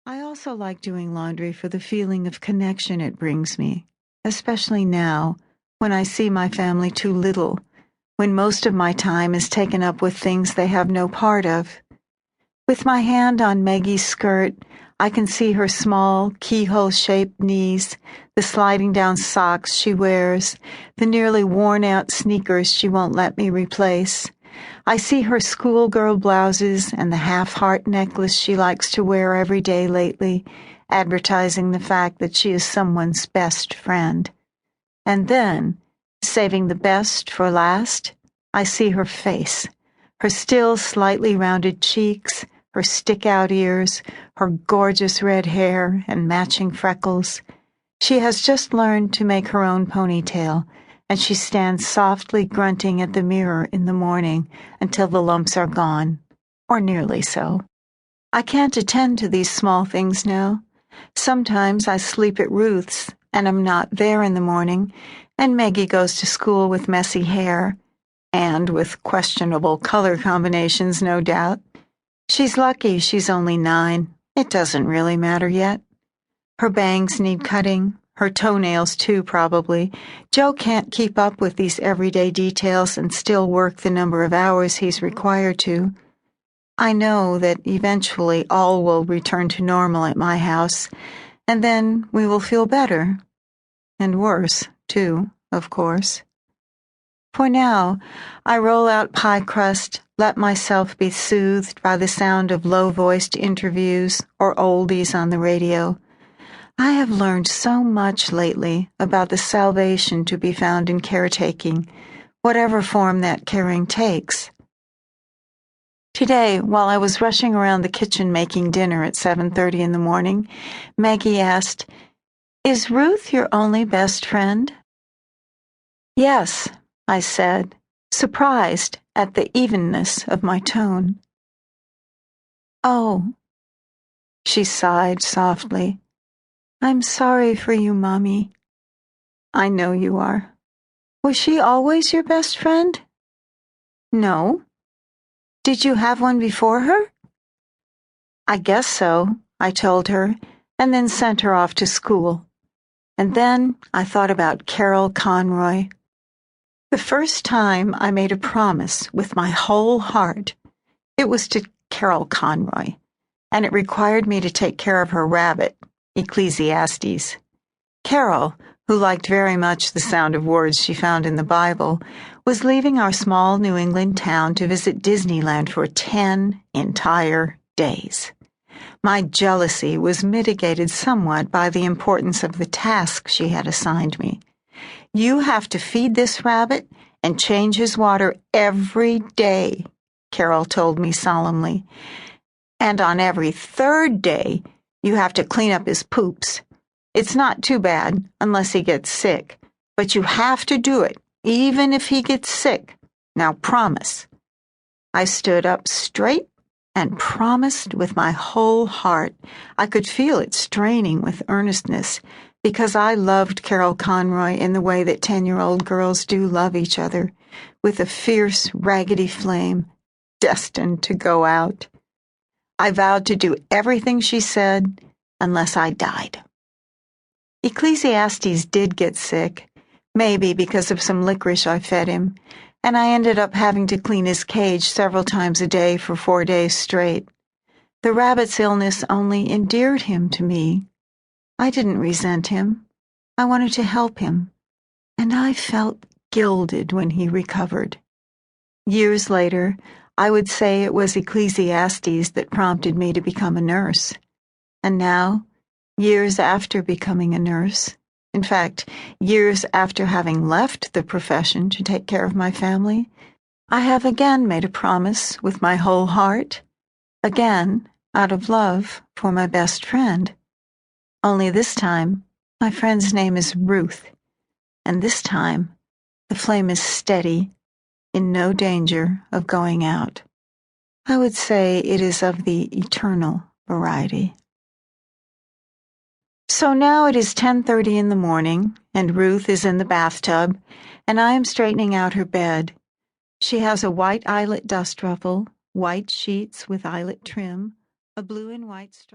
I also like doing laundry for the feeling of connection it brings me, especially now, when I see my family too little, when most of my time is taken up with things they have no part of. With my hand on Maggie's skirt, I can see her small, keyhole-shaped knees, the sliding-down socks she wears, the nearly worn-out sneakers she won't let me replace. I see her schoolgirl blouses and the half-heart necklace she likes to wear every day lately, advertising the fact that she is someone's best friend. And then, saving the best for last, I see her face, her still slightly rounded cheeks, her stick-out ears, her gorgeous red hair and matching freckles. She has just learned to make her own ponytail, and she stands softly grunting at the mirror in the morning until the lumps are gone, or nearly so. I can't attend to these small things now. Sometimes I sleep at Ruth's and am not there in the morning, and Maggie goes to school with messy hair, and with questionable color combinations, no doubt. She's lucky she's only 9. It doesn't really matter yet. Her bangs need cutting, her toenails too, probably. Joe can't keep up with these everyday details and still work the number of hours he's required to. I know that eventually all will return to normal at my house, and then we will feel better. And worse, too, of course. For now, I roll out pie crust, let myself be soothed by the sound of low-voiced interviews or oldies on the radio. I have learned so much lately about the salvation to be found in caretaking, whatever form that caring takes. Today, while I was rushing around the kitchen making dinner at 7:30 in the morning, Maggie asked, "Is Ruth your only best friend?" "Yes," I said, surprised at the evenness of my tone. "Oh," she sighed softly. "I'm sorry for you, Mommy." "I know you are." "Was she always your best friend?" "No." "Did you have one before her?" "I guess so," I told her, and then sent her off to school. And then I thought about Carol Conroy. The first time I made a promise with my whole heart, it was to Carol Conroy, and it required me to take care of her rabbit, Ecclesiastes. Carol, who liked very much the sound of words she found in the Bible, was leaving our small New England town to visit Disneyland for 10 entire days. My jealousy was mitigated somewhat by the importance of the task she had assigned me. "You have to feed this rabbit and change his water every day," Carol told me solemnly. "And on every 3rd day, you have to clean up his poops. It's not too bad unless he gets sick, but you have to do it, even if he gets sick. Now promise." I stood up straight and promised with my whole heart. I could feel it straining with earnestness, because I loved Carol Conroy in the way that 10-year-old girls do love each other, with a fierce, raggedy flame, destined to go out. I vowed to do everything she said, unless I died. Ecclesiastes did get sick, maybe because of some licorice I fed him, and I ended up having to clean his cage several times a day for 4 days straight. The rabbit's illness only endeared him to me. I didn't resent him. I wanted to help him, and I felt gilded when he recovered. Years later, I would say it was Ecclesiastes that prompted me to become a nurse. And now, years after becoming a nurse, in fact, years after having left the profession to take care of my family, I have again made a promise with my whole heart, again out of love for my best friend. Only this time, my friend's name is Ruth, and this time, the flame is steady, in no danger of going out. I would say it is of the eternal variety. So now it is 10:30 in the morning, and Ruth is in the bathtub, and I am straightening out her bed. She has a white eyelet dust ruffle, white sheets with eyelet trim, a blue and white stripe.